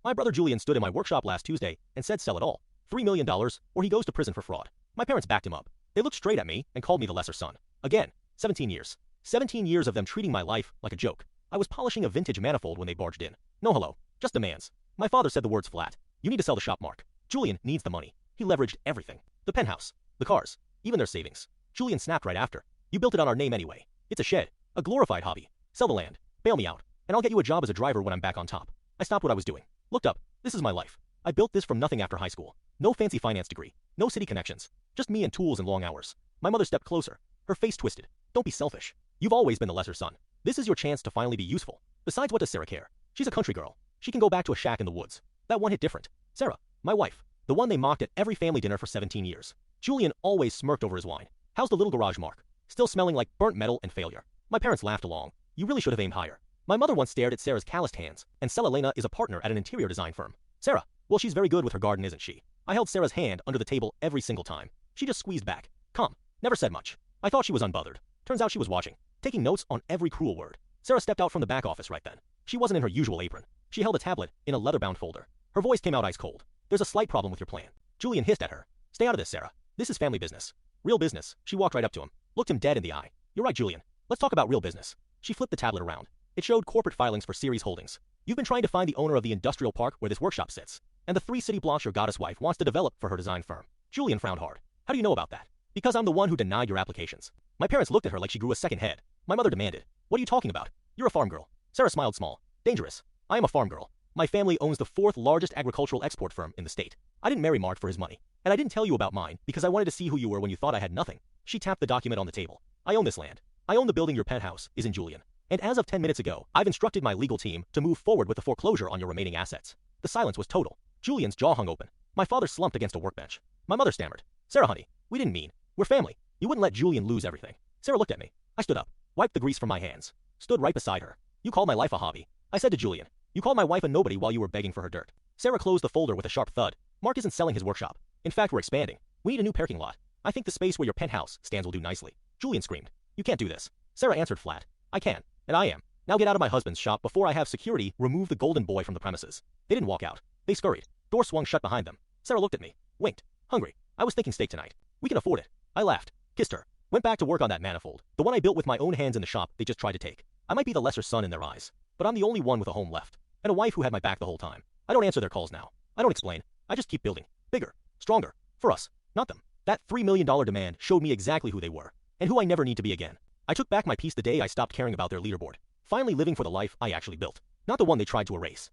My brother Julian stood in my workshop last Tuesday and said sell it all. $3 million, or he goes to prison for fraud. My parents backed him up. They looked straight at me and called me the lesser son. Again, 17 years. 17 years of them treating my life like a joke. I was polishing a vintage manifold when they barged in. No hello, just demands. My father said the words flat. You need to sell the shop, Mark. Julian needs the money. He leveraged everything. The penthouse, the cars, even their savings. Julian snapped right after. You built it on our name anyway. It's a shed, a glorified hobby. Sell the land, bail me out, and I'll get you a job as a driver when I'm back on top. I stopped what I was doing. Looked up. This is my life. I built this from nothing after high school. No fancy finance degree. No city connections. Just me and tools and long hours. My mother stepped closer. Her face twisted. Don't be selfish. You've always been the lesser son. This is your chance to finally be useful. Besides, what does Sarah care? She's a country girl. She can go back to a shack in the woods. That one hit different. Sarah, my wife. The one they mocked at every family dinner for 17 years. Julian always smirked over his wine. How's the little garage, Mark? Still smelling like burnt metal and failure. My parents laughed along. You really should have aimed higher. My mother once stared at Sarah's calloused hands, and Selena is a partner at an interior design firm. Sarah, well, she's very good with her garden, isn't she? I held Sarah's hand under the table every single time. She just squeezed back. Calm. Never said much. I thought she was unbothered. Turns out she was watching, taking notes on every cruel word. Sarah stepped out from the back office right then. She wasn't in her usual apron. She held a tablet in a leather-bound folder. Her voice came out ice cold. There's a slight problem with your plan. Julian hissed at her. Stay out of this, Sarah. This is family business. Real business. She walked right up to him, looked him dead in the eye. You're right, Julian. Let's talk about real business. She flipped the tablet around. It showed corporate filings for Ceres Holdings. You've been trying to find the owner of the industrial park where this workshop sits, and the 3-city blocks your goddess wife wants to develop for her design firm. Julian frowned hard. How do you know about that? Because I'm the one who denied your applications. My parents looked at her like she grew a second head. My mother demanded. What are you talking about? You're a farm girl. Sarah smiled small. Dangerous. I am a farm girl. My family owns the 4th largest agricultural export firm in the state. I didn't marry Mark for his money. And I didn't tell you about mine because I wanted to see who you were when you thought I had nothing. She tapped the document on the table. I own this land. I own the building your penthouse is in, Julian. And as of 10 minutes ago, I've instructed my legal team to move forward with the foreclosure on your remaining assets. The silence was total. Julian's jaw hung open. My father slumped against a workbench. My mother stammered. Sarah, honey, we didn't mean. We're family. You wouldn't let Julian lose everything. Sarah looked at me. I stood up, wiped the grease from my hands, stood right beside her. You call my life a hobby. I said to Julian. You called my wife a nobody while you were begging for her dirt. Sarah closed the folder with a sharp thud. Mark isn't selling his workshop. In fact, we're expanding. We need a new parking lot. I think the space where your penthouse stands will do nicely. Julian screamed. You can't do this. Sarah answered flat. I can, and I am. Now get out of my husband's shop before I have security remove the golden boy from the premises. They didn't walk out. They scurried. Door swung shut behind them. Sarah looked at me, winked. Hungry. I was thinking steak tonight. We can afford it. I laughed, kissed her, went back to work on that manifold, the one I built with my own hands in the shop they just tried to take. I might be the lesser son in their eyes, but I'm the only one with a home left, and a wife who had my back the whole time. I don't answer their calls now. I don't explain. I just keep building. Bigger. Stronger. For us. Not them. That $3 million demand showed me exactly who they were, and who I never need to be again. I took back my peace the day I stopped caring about their leaderboard, finally living for the life I actually built, not the one they tried to erase.